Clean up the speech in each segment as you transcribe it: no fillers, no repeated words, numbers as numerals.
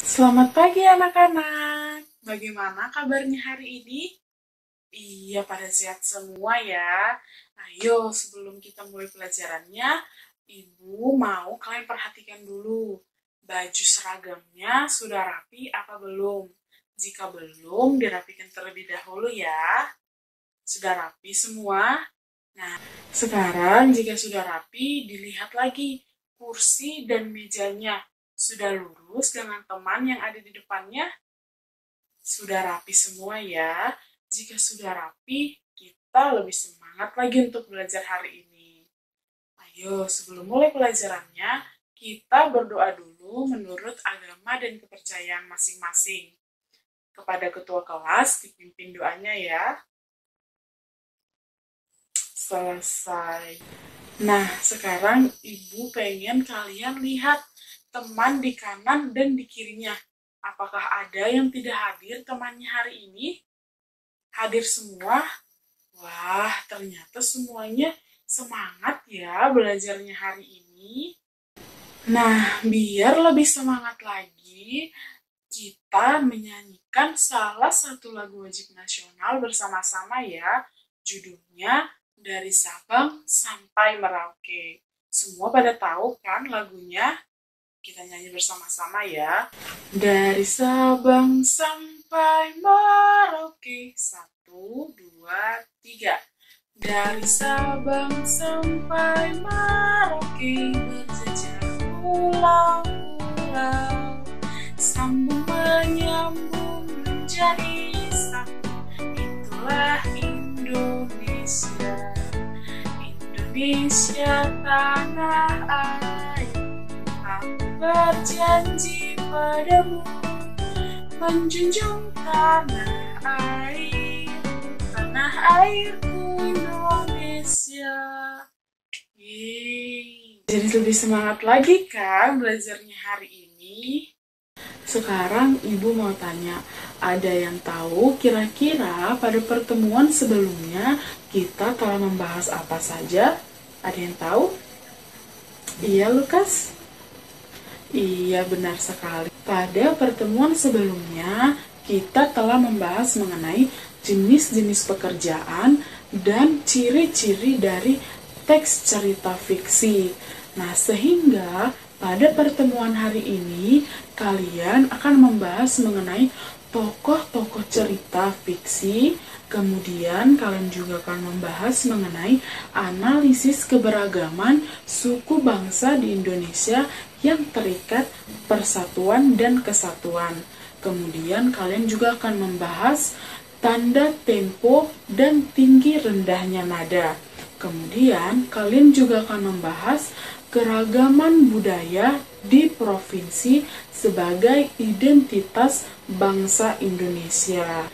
Selamat pagi anak-anak. Bagaimana kabarnya hari ini? Iya, pada sehat semua ya. Ayo, sebelum kita mulai pelajarannya, Ibu mau kalian perhatikan dulu. Baju seragamnya sudah rapi apa belum? Jika belum, dirapikan terlebih dahulu ya. Sudah rapi semua? Nah, sekarang jika sudah rapi, dilihat lagi kursi dan mejanya. Sudah lurus dengan teman yang ada di depannya? Sudah rapi semua ya. Jika sudah rapi, kita lebih semangat lagi untuk belajar hari ini. Ayo, sebelum mulai pelajarannya, kita berdoa dulu menurut agama dan kepercayaan masing-masing. Kepada ketua kelas, dipimpin doanya ya. Selesai. Nah, sekarang Ibu pengen kalian lihat teman di kanan dan di kirinya. Apakah ada yang tidak hadir temannya hari ini? Hadir semua? Wah, ternyata semuanya semangat ya belajarnya hari ini. Nah, biar lebih semangat lagi, kita menyanyikan salah satu lagu wajib nasional bersama-sama ya. Judulnya Dari Sabang Sampai Merauke. Semua pada tahu kan lagunya? Kita nyanyi bersama-sama ya. Dari Sabang sampai Merauke. 1, 2, 3. Dari Sabang sampai Merauke berjejak pulau-pulau, sambung menyambung menjadi satu. Itulah Indonesia, Indonesia tanah air. Aku berjanji padamu menjunjung tanah airku Indonesia. Yeay. Jadi lebih semangat lagi kan belajarnya hari ini? Sekarang Ibu mau tanya, ada yang tahu kira-kira pada pertemuan sebelumnya kita telah membahas apa saja? Ada yang tahu? Iya, Lukas? Iya, benar sekali. Pada pertemuan sebelumnya, kita telah membahas mengenai jenis-jenis pekerjaan dan ciri-ciri dari teks cerita fiksi. Nah, sehingga pada pertemuan hari ini, kalian akan membahas mengenai tokoh-tokoh cerita fiksi. Kemudian kalian juga akan membahas mengenai analisis keberagaman suku bangsa di Indonesia yang terikat persatuan dan kesatuan. Kemudian kalian juga akan membahas tanda tempo dan tinggi rendahnya nada. Kemudian kalian juga akan membahas keragaman budaya di provinsi sebagai identitas bangsa Indonesia.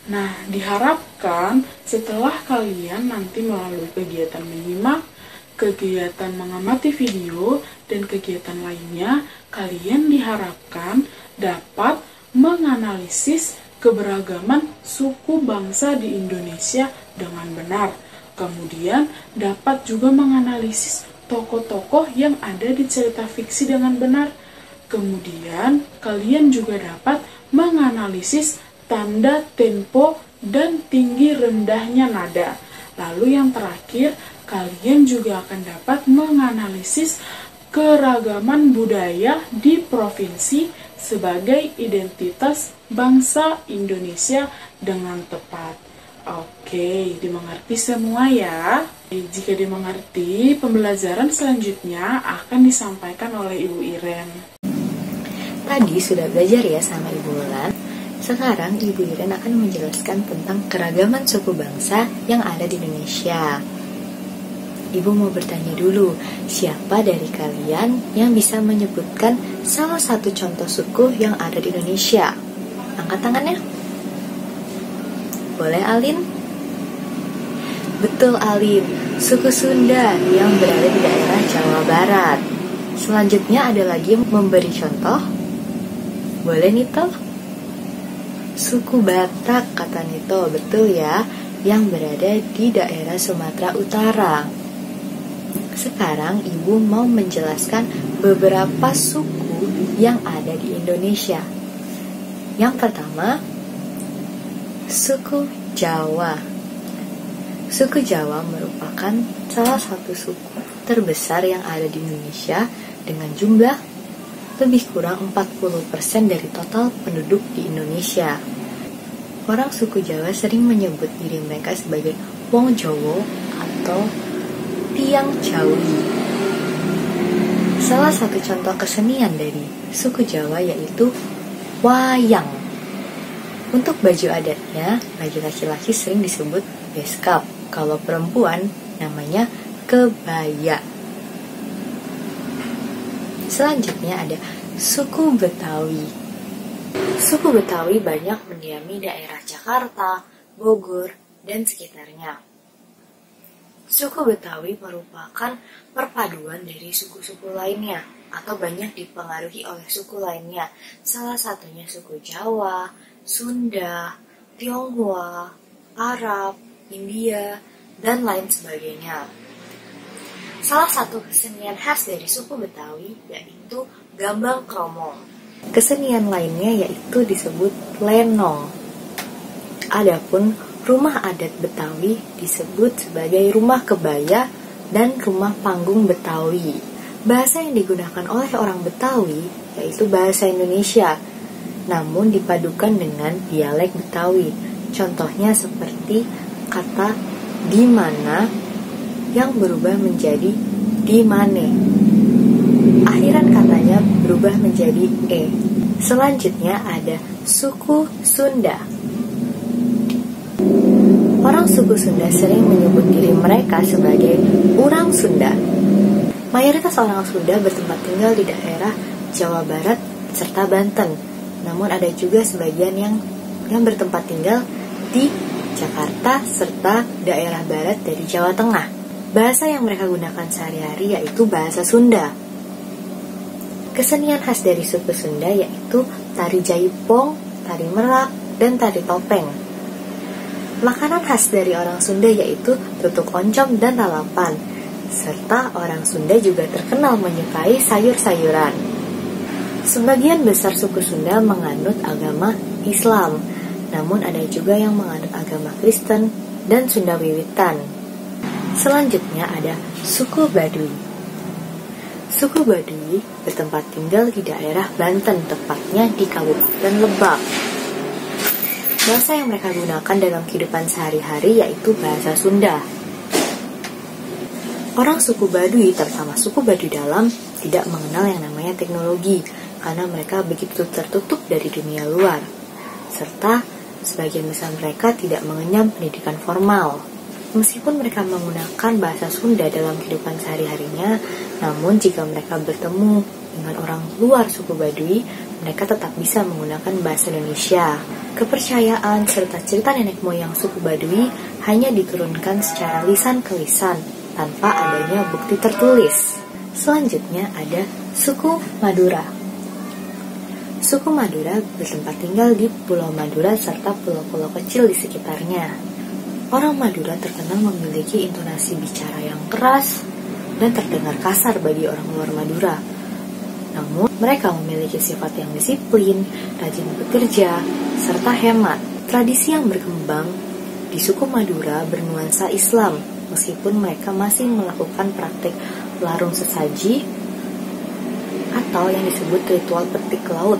Nah, diharapkan setelah kalian nanti melalui kegiatan menyimak, kegiatan mengamati video, dan kegiatan lainnya, kalian diharapkan dapat menganalisis keberagaman suku bangsa di Indonesia dengan benar. Kemudian dapat juga menganalisis tokoh-tokoh yang ada di cerita fiksi dengan benar. Kemudian kalian juga dapat menganalisis tanda tempo dan tinggi rendahnya nada. Lalu yang terakhir, kalian juga akan dapat menganalisis keragaman budaya di provinsi sebagai identitas bangsa Indonesia dengan tepat. Oke, dimengerti semua ya. Jika dimengerti, pembelajaran selanjutnya akan disampaikan oleh Ibu Iren. Tadi sudah belajar ya sama Ibu Wulan. Sekarang Ibu Iren akan menjelaskan tentang keragaman suku bangsa yang ada di Indonesia. Ibu mau bertanya dulu, siapa dari kalian yang bisa menyebutkan salah satu contoh suku yang ada di Indonesia? Angkat tangannya. Boleh, Alin? Betul, Alin. Suku Sunda yang berada di daerah Jawa Barat. Selanjutnya ada lagi yang memberi contoh. Boleh, Nito? Suku Batak, kata Nito. Betul ya, yang berada di daerah Sumatera Utara. Sekarang Ibu mau menjelaskan beberapa suku yang ada di Indonesia. Yang pertama, suku Jawa. Suku Jawa merupakan salah satu suku terbesar yang ada di Indonesia dengan jumlah lebih kurang 40% dari total penduduk di Indonesia. Orang suku Jawa sering menyebut diri mereka sebagai Wong Jowo atau Tiang Jawi. Salah satu contoh kesenian dari suku Jawa yaitu wayang. Untuk baju adatnya, bagi laki-laki sering disebut beskap. Kalau perempuan, namanya kebaya. Selanjutnya ada suku Betawi. Suku Betawi banyak mendiami daerah Jakarta, Bogor, dan sekitarnya. Suku Betawi merupakan perpaduan dari suku-suku lainnya atau banyak dipengaruhi oleh suku lainnya. Salah satunya suku Jawa, Sunda, Tionghoa, Arab, India, dan lain sebagainya. Salah satu kesenian khas dari suku Betawi yaitu Gambang Kromong. Kesenian lainnya yaitu disebut lenong. Adapun rumah adat Betawi disebut sebagai rumah kebaya dan rumah panggung Betawi. Bahasa yang digunakan oleh orang Betawi yaitu bahasa Indonesia, namun dipadukan dengan dialek Betawi. Contohnya seperti kata di mana yang berubah menjadi di mane. Akhiran katanya berubah menjadi e. Selanjutnya ada suku Sunda. Orang suku Sunda sering menyebut diri mereka sebagai orang Sunda. Mayoritas orang Sunda bertempat tinggal di daerah Jawa Barat serta Banten. Namun ada juga sebagian yang bertempat tinggal di Jakarta serta daerah barat dari Jawa Tengah. Bahasa yang mereka gunakan sehari-hari yaitu bahasa Sunda. Kesenian khas dari suku Sunda yaitu tari jaipong, tari merak, dan tari topeng. Makanan khas dari orang Sunda yaitu tutuk oncom dan lalapan. Serta orang Sunda juga terkenal menyukai sayur-sayuran. Sebagian besar suku Sunda menganut agama Islam, namun ada juga yang menganut agama Kristen dan Sunda Wiwitan. Selanjutnya ada suku Baduy. Suku Baduy bertempat tinggal di daerah Banten, tepatnya di Kabupaten Lebak. Bahasa yang mereka gunakan dalam kehidupan sehari-hari yaitu bahasa Sunda. Orang suku Baduy, terutama suku Baduy Dalam, tidak mengenal yang namanya teknologi karena mereka begitu tertutup dari dunia luar. Serta sebagian besar mereka tidak mengenyam pendidikan formal. Meskipun mereka menggunakan bahasa Sunda dalam kehidupan sehari-harinya, namun jika mereka bertemu dengan orang luar suku Baduy, mereka tetap bisa menggunakan bahasa Indonesia. Kepercayaan serta cerita nenek moyang suku Baduy hanya diturunkan secara lisan ke lisan, tanpa adanya bukti tertulis. Selanjutnya ada suku Madura. Suku Madura bertempat tinggal di Pulau Madura serta pulau-pulau kecil di sekitarnya. Orang Madura terkenal memiliki intonasi bicara yang keras dan terdengar kasar bagi orang luar Madura. Namun, mereka memiliki sifat yang disiplin, rajin bekerja, serta hemat. Tradisi yang berkembang di suku Madura bernuansa Islam, meskipun mereka masih melakukan praktik larung sesaji atau yang disebut ritual petik laut.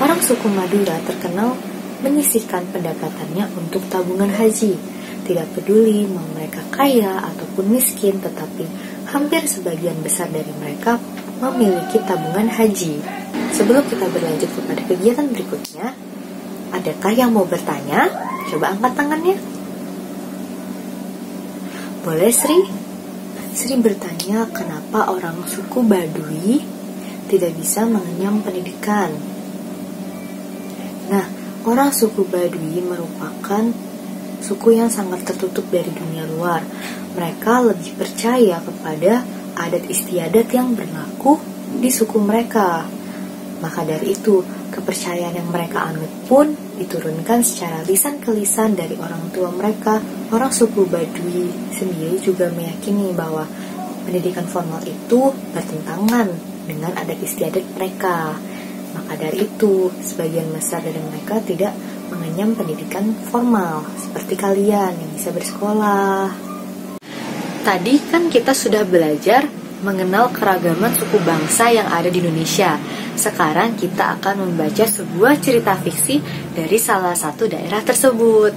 Orang suku Madura terkenal menyisihkan pendapatannya untuk tabungan haji. Tidak peduli mau mereka kaya ataupun miskin, tetapi hampir sebagian besar dari mereka memiliki tabungan haji. Sebelum kita berlanjut kepada kegiatan berikutnya, adakah yang mau bertanya? Coba angkat tangannya. Boleh, Sri? Sri bertanya kenapa orang suku Baduy tidak bisa mengenyam pendidikan. Nah, orang suku Baduy merupakan suku yang sangat tertutup dari dunia luar. Mereka lebih percaya kepada adat istiadat yang berlaku di suku mereka. Maka dari itu, kepercayaan yang mereka anut pun diturunkan secara lisan ke lisan dari orang tua mereka. Orang suku Baduy sendiri juga meyakini bahwa pendidikan formal itu bertentangan dengan adat istiadat mereka. Maka dari itu, sebagian besar dari mereka tidak mengenyam pendidikan formal, seperti kalian yang bisa bersekolah. Tadi kan kita sudah belajar mengenal keragaman suku bangsa yang ada di Indonesia. Sekarang kita akan membaca sebuah cerita fiksi dari salah satu daerah tersebut.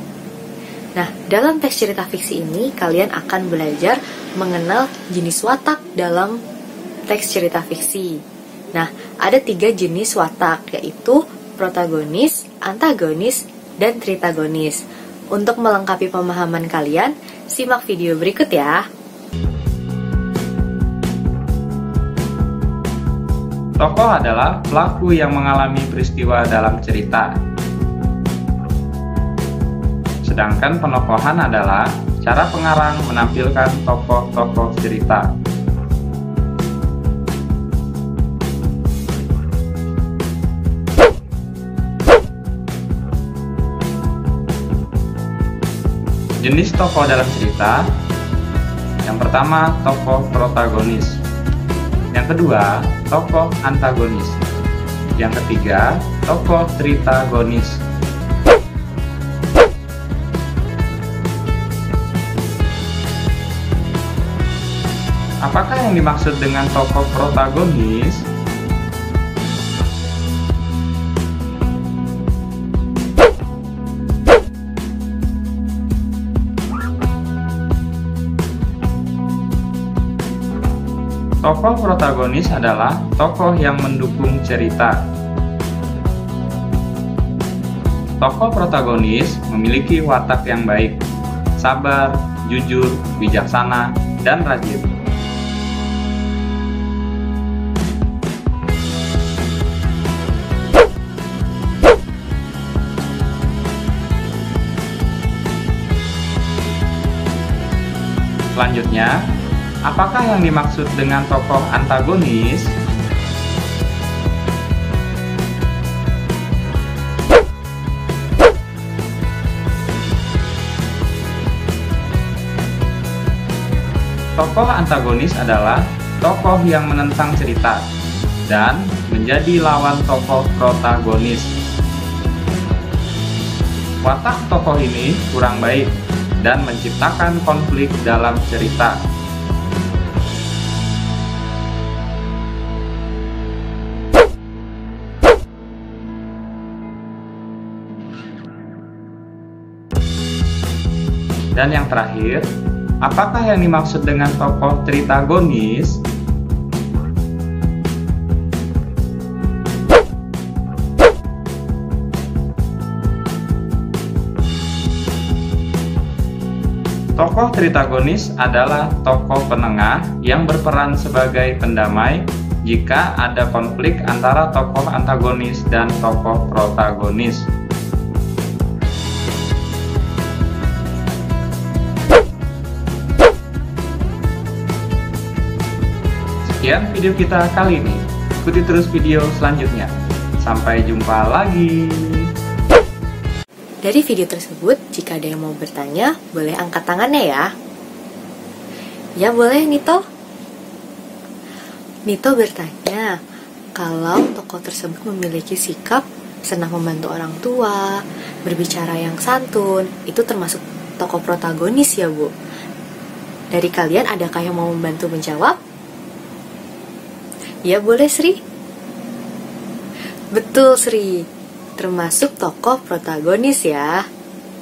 Nah, dalam teks cerita fiksi ini, kalian akan belajar mengenal jenis watak dalam teks cerita fiksi. Nah, ada 3 jenis watak, yaitu protagonis, antagonis, dan tritagonis. Untuk melengkapi pemahaman kalian, simak video berikut ya. Tokoh adalah pelaku yang mengalami peristiwa dalam cerita. Sedangkan penokohan adalah cara pengarang menampilkan tokoh-tokoh cerita. Jenis tokoh dalam cerita. Yang pertama, tokoh protagonis. Yang kedua, tokoh antagonis. Yang ketiga, tokoh tritagonis. Apakah yang dimaksud dengan tokoh protagonis? Tokoh protagonis adalah tokoh yang mendukung cerita. Tokoh protagonis memiliki watak yang baik, sabar, jujur, bijaksana, dan rajin. Selanjutnya, apakah yang dimaksud dengan tokoh antagonis? Tokoh antagonis adalah tokoh yang menentang cerita dan menjadi lawan tokoh protagonis. Watak tokoh ini kurang baik dan menciptakan konflik dalam cerita. Dan yang terakhir, apakah yang dimaksud dengan tokoh tritagonis? Tokoh tritagonis adalah tokoh penengah yang berperan sebagai pendamai jika ada konflik antara tokoh antagonis dan tokoh protagonis. Sekian video kita kali ini. Ikuti terus video selanjutnya. Sampai jumpa lagi. Dari video tersebut, jika ada yang mau bertanya, boleh angkat tangannya ya. Ya boleh, Nito. Nito bertanya, kalau tokoh tersebut memiliki sikap senang membantu orang tua, berbicara yang santun, itu termasuk tokoh protagonis ya, Bu? Dari kalian, adakah yang mau membantu menjawab? Ya boleh, Sri. Betul, Sri. Termasuk tokoh protagonis ya.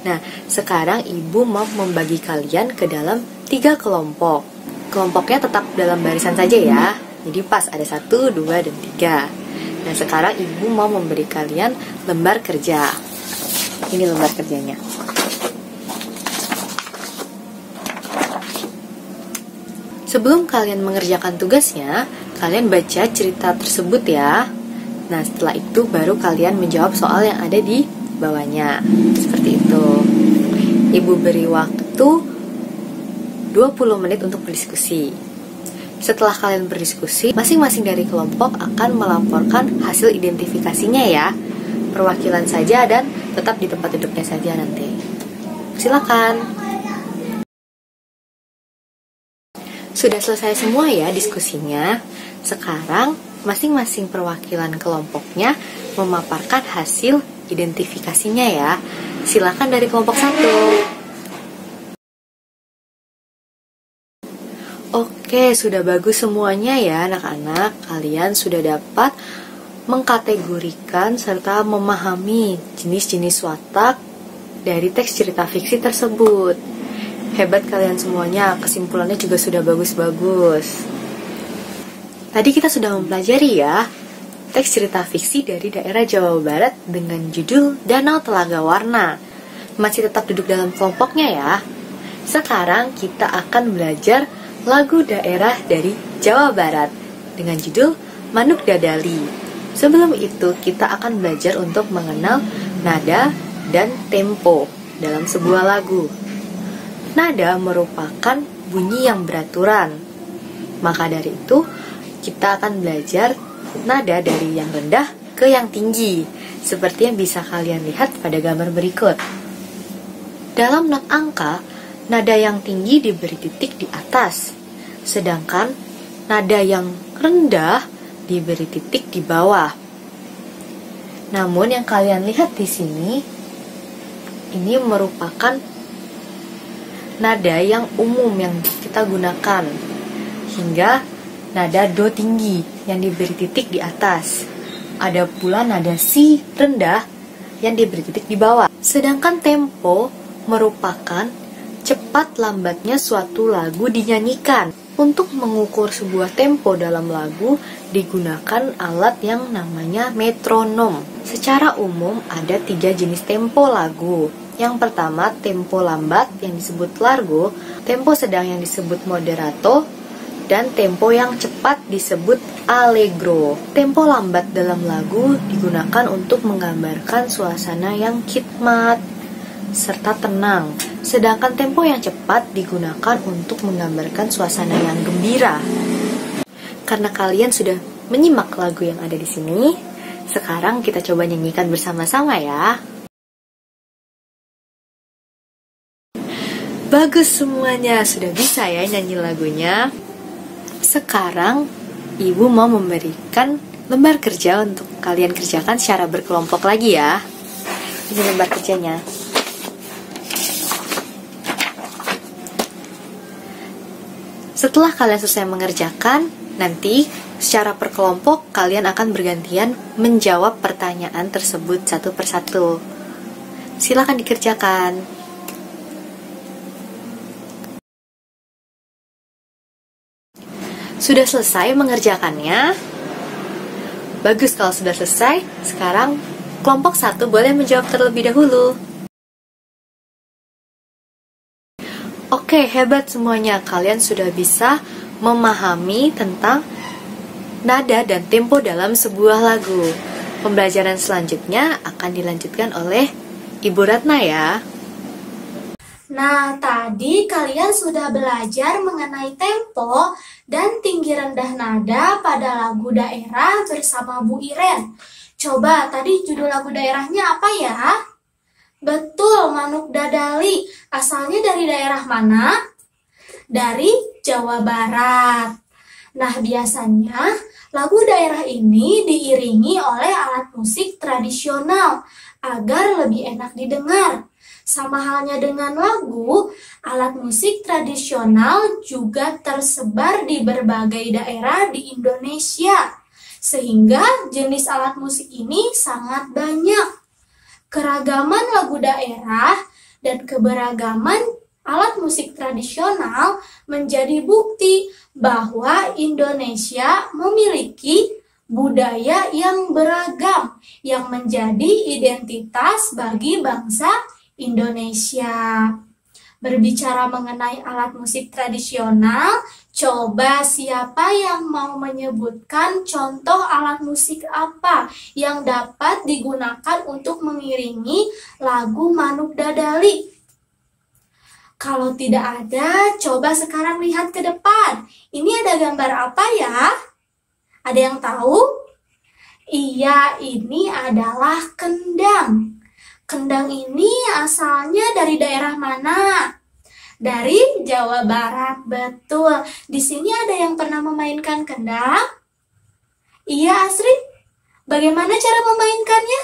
Nah, sekarang Ibu mau membagi kalian ke dalam 3 kelompok. Kelompoknya tetap dalam barisan saja ya. Jadi pas ada 1, 2, dan 3. Nah, sekarang Ibu mau memberi kalian lembar kerja. Ini lembar kerjanya. Sebelum kalian mengerjakan tugasnya, kalian baca cerita tersebut ya. Nah, setelah itu baru kalian menjawab soal yang ada di bawahnya. Seperti itu. Ibu beri waktu 20 menit untuk berdiskusi. Setelah kalian berdiskusi, masing-masing dari kelompok akan melaporkan hasil identifikasinya ya. Perwakilan saja dan tetap di tempat duduknya saja nanti. Silakan. Sudah selesai semua ya diskusinya. Sekarang masing-masing perwakilan kelompoknya memaparkan hasil identifikasinya ya. Silakan dari kelompok 1. Oke, sudah bagus semuanya ya anak-anak. Kalian sudah dapat mengkategorikan serta memahami jenis-jenis watak dari teks cerita fiksi tersebut. Hebat kalian semuanya, kesimpulannya juga sudah bagus-bagus. Tadi kita sudah mempelajari ya teks cerita fiksi dari daerah Jawa Barat dengan judul Danau Telaga Warna. Masih tetap duduk dalam kelompoknya ya. Sekarang kita akan belajar lagu daerah dari Jawa Barat dengan judul Manuk Dadali. Sebelum itu kita akan belajar untuk mengenal nada dan tempo dalam sebuah lagu. Nada merupakan bunyi yang beraturan. Maka dari itu kita akan belajar nada dari yang rendah ke yang tinggi, seperti yang bisa kalian lihat pada gambar berikut. Dalam not angka, nada yang tinggi diberi titik di atas, sedangkan nada yang rendah diberi titik di bawah. Namun yang kalian lihat di sini, ini merupakan nada yang umum yang kita gunakan, hingga nada do tinggi yang diberi titik di atas. Ada pula nada si rendah yang diberi titik di bawah. Sedangkan tempo merupakan cepat lambatnya suatu lagu dinyanyikan. Untuk mengukur sebuah tempo dalam lagu digunakan alat yang namanya metronom. Secara umum ada 3 jenis tempo lagu. Yang pertama tempo lambat yang disebut largo, tempo sedang yang disebut moderato, dan tempo yang cepat disebut allegro. Tempo lambat dalam lagu digunakan untuk menggambarkan suasana yang khidmat serta tenang. Sedangkan tempo yang cepat digunakan untuk menggambarkan suasana yang gembira. Karena kalian sudah menyimak lagu yang ada di sini, sekarang kita coba nyanyikan bersama-sama ya. Bagus semuanya, sudah bisa ya nyanyi lagunya. Sekarang Ibu mau memberikan lembar kerja untuk kalian kerjakan secara berkelompok lagi ya. Ini lembar kerjanya. Setelah kalian selesai mengerjakan, nanti secara berkelompok kalian akan bergantian menjawab pertanyaan tersebut satu persatu. Silakan dikerjakan. Sudah selesai mengerjakannya? Bagus kalau sudah selesai. Sekarang kelompok 1 boleh menjawab terlebih dahulu. Oke, hebat semuanya. Kalian sudah bisa memahami tentang nada dan tempo dalam sebuah lagu. Pembelajaran selanjutnya akan dilanjutkan oleh Ibu Ratna ya. Nah, tadi kalian sudah belajar mengenai tempo dan tinggi rendah nada pada lagu daerah bersama Bu Iren. Coba tadi judul lagu daerahnya apa ya? Betul, Manuk Dadali. Asalnya dari daerah mana? Dari Jawa Barat. Nah, biasanya lagu daerah ini diiringi oleh alat musik tradisional agar lebih enak didengar. Sama halnya dengan lagu, alat musik tradisional juga tersebar di berbagai daerah di Indonesia. Sehingga jenis alat musik ini sangat banyak. Keragaman lagu daerah dan keberagaman alat musik tradisional menjadi bukti bahwa Indonesia memiliki budaya yang beragam yang menjadi identitas bagi bangsa Indonesia. Berbicara mengenai alat musik tradisional, coba siapa yang mau menyebutkan contoh alat musik apa yang dapat digunakan untuk mengiringi lagu Manuk Dadali? Kalau tidak ada, coba sekarang lihat ke depan. Ini ada gambar apa ya? Ada yang tahu? Iya, ini adalah kendang. Kendang ini asalnya dari daerah mana? Dari Jawa Barat, betul. Di sini ada yang pernah memainkan kendang? Iya, Asri. Bagaimana cara memainkannya?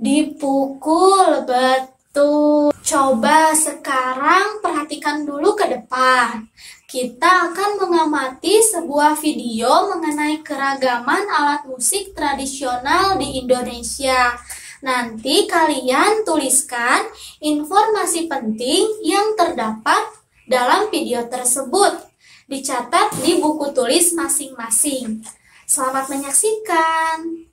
Dipukul, betul. Coba sekarang perhatikan dulu ke depan. Kita akan mengamati sebuah video mengenai keragaman alat musik tradisional di Indonesia. Nanti kalian tuliskan informasi penting yang terdapat dalam video tersebut. Dicatat di buku tulis masing-masing. Selamat menyaksikan.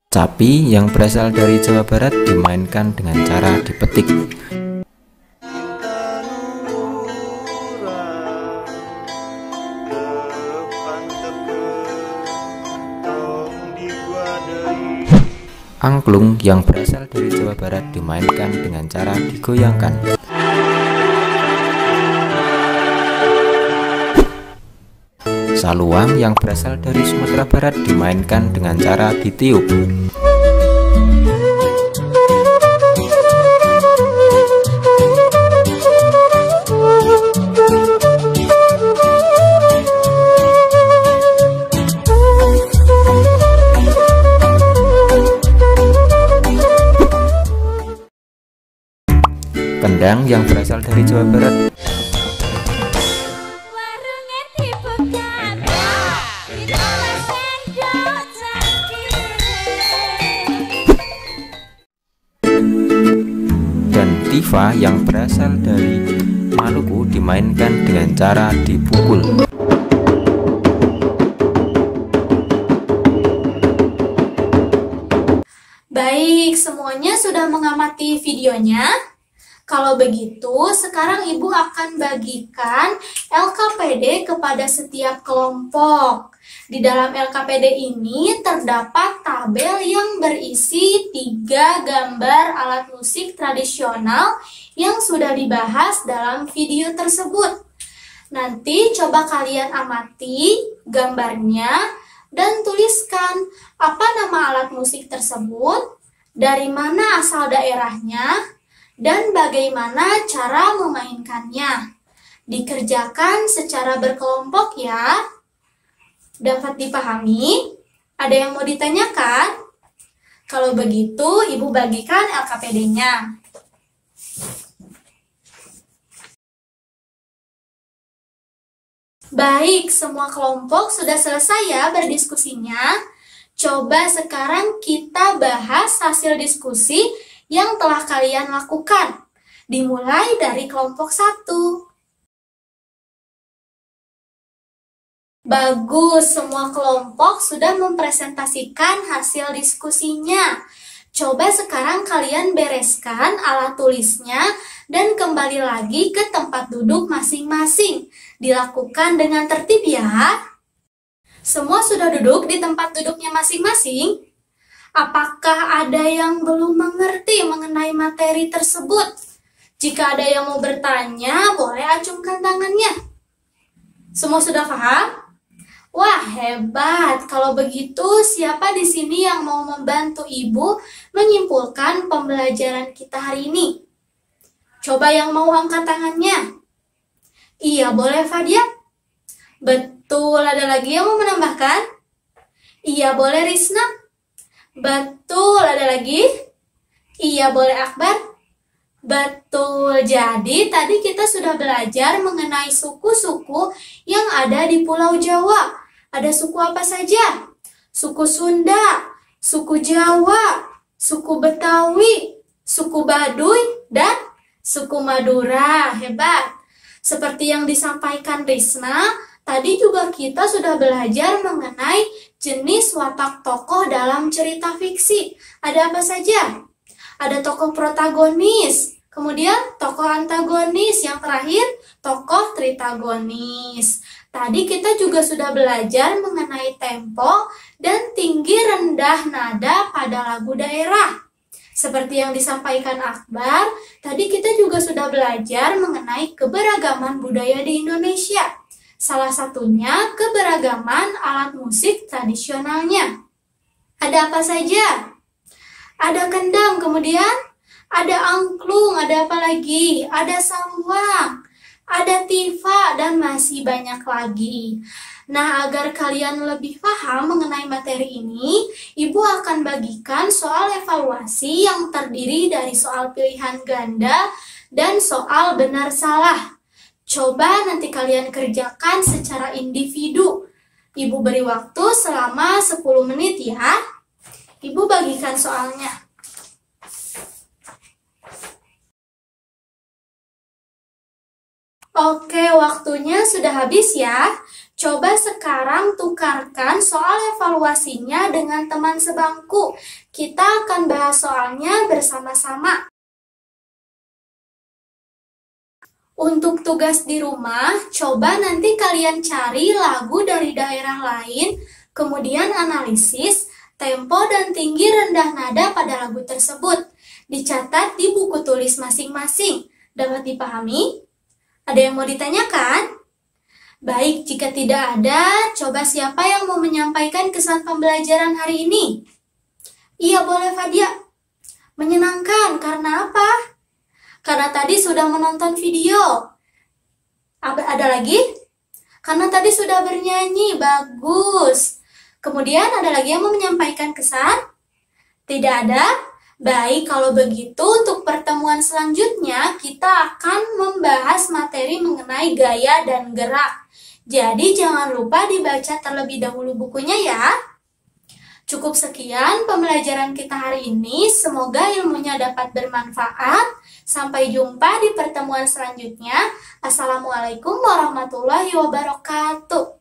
Capi yang berasal dari Jawa Barat dimainkan dengan cara dipetik. Angklung yang berasal dari Jawa Barat dimainkan dengan cara digoyangkan. Saluang yang berasal dari Sumatera Barat dimainkan dengan cara ditiup. Kendang yang berasal dari Jawa Barat dan tifa yang berasal dari Maluku dimainkan dengan cara dipukul. Baik, semuanya sudah mengamati videonya? Kalau begitu, sekarang Ibu akan bagikan LKPD kepada setiap kelompok. Di dalam LKPD ini terdapat tabel yang berisi 3 gambar alat musik tradisional yang sudah dibahas dalam video tersebut. Nanti coba kalian amati gambarnya dan tuliskan apa nama alat musik tersebut, dari mana asal daerahnya, dan bagaimana cara memainkannya. Dikerjakan secara berkelompok ya. Dapat dipahami? Ada yang mau ditanyakan? Kalau begitu, Ibu bagikan LKPD-nya. Baik, semua kelompok sudah selesai ya berdiskusinya. Coba sekarang kita bahas hasil diskusi yang telah kalian lakukan. Dimulai dari kelompok 1. Bagus, semua kelompok sudah mempresentasikan hasil diskusinya. Coba sekarang kalian bereskan alat tulisnya dan kembali lagi ke tempat duduk masing-masing. Dilakukan dengan tertib ya. Semua sudah duduk di tempat duduknya masing-masing? Apakah ada yang belum mengerti mengenai materi tersebut? Jika ada yang mau bertanya, boleh acungkan tangannya. Semua sudah paham? Wah, hebat. Kalau begitu, siapa di sini yang mau membantu Ibu menyimpulkan pembelajaran kita hari ini? Coba yang mau angkat tangannya. Iya, boleh Fadia? Betul, ada lagi yang mau menambahkan? Iya, boleh Risna? Betul, ada lagi? Iya, boleh Akbar? Betul, jadi tadi kita sudah belajar mengenai suku-suku yang ada di Pulau Jawa. Ada suku apa saja? Suku Sunda, suku Jawa, suku Betawi, suku Baduy, dan suku Madura. Hebat! Seperti yang disampaikan Risna, tadi juga kita sudah belajar mengenai jenis watak tokoh dalam cerita fiksi. Ada apa saja? Ada tokoh protagonis, kemudian tokoh antagonis, yang terakhir tokoh tritagonis. Tadi kita juga sudah belajar mengenai tempo dan tinggi rendah nada pada lagu daerah. Seperti yang disampaikan Akbar, tadi kita juga sudah belajar mengenai keberagaman budaya di Indonesia. Salah satunya keberagaman alat musik tradisionalnya. Ada apa saja? Ada kendang, kemudian ada angklung, ada apa lagi? Ada saluang, ada Tifa, dan masih banyak lagi. Nah, agar kalian lebih paham mengenai materi ini, Ibu akan bagikan soal evaluasi yang terdiri dari soal pilihan ganda dan soal benar salah. Coba nanti kalian kerjakan secara individu. Ibu beri waktu selama 10 menit ya. Ibu bagikan soalnya. Oke, waktunya sudah habis ya. Coba sekarang tukarkan soal evaluasinya dengan teman sebangku. Kita akan bahas soalnya bersama-sama. Untuk tugas di rumah, coba nanti kalian cari lagu dari daerah lain, kemudian analisis tempo dan tinggi rendah nada pada lagu tersebut. Dicatat di buku tulis masing-masing. Dapat dipahami? Ada yang mau ditanyakan? Baik, jika tidak ada, coba siapa yang mau menyampaikan kesan pembelajaran hari ini? Iya, boleh Fadia. Menyenangkan, karena apa? Karena tadi sudah menonton video. Ada lagi? Karena tadi sudah bernyanyi, bagus. Kemudian ada lagi yang mau menyampaikan kesan? Tidak ada? Baik, kalau begitu untuk pertemuan selanjutnya kita akan membahas materi mengenai gaya dan gerak. Jadi jangan lupa dibaca terlebih dahulu bukunya ya. Cukup sekian pembelajaran kita hari ini. Semoga ilmunya dapat bermanfaat. Sampai jumpa di pertemuan selanjutnya. Assalamualaikum warahmatullahi wabarakatuh.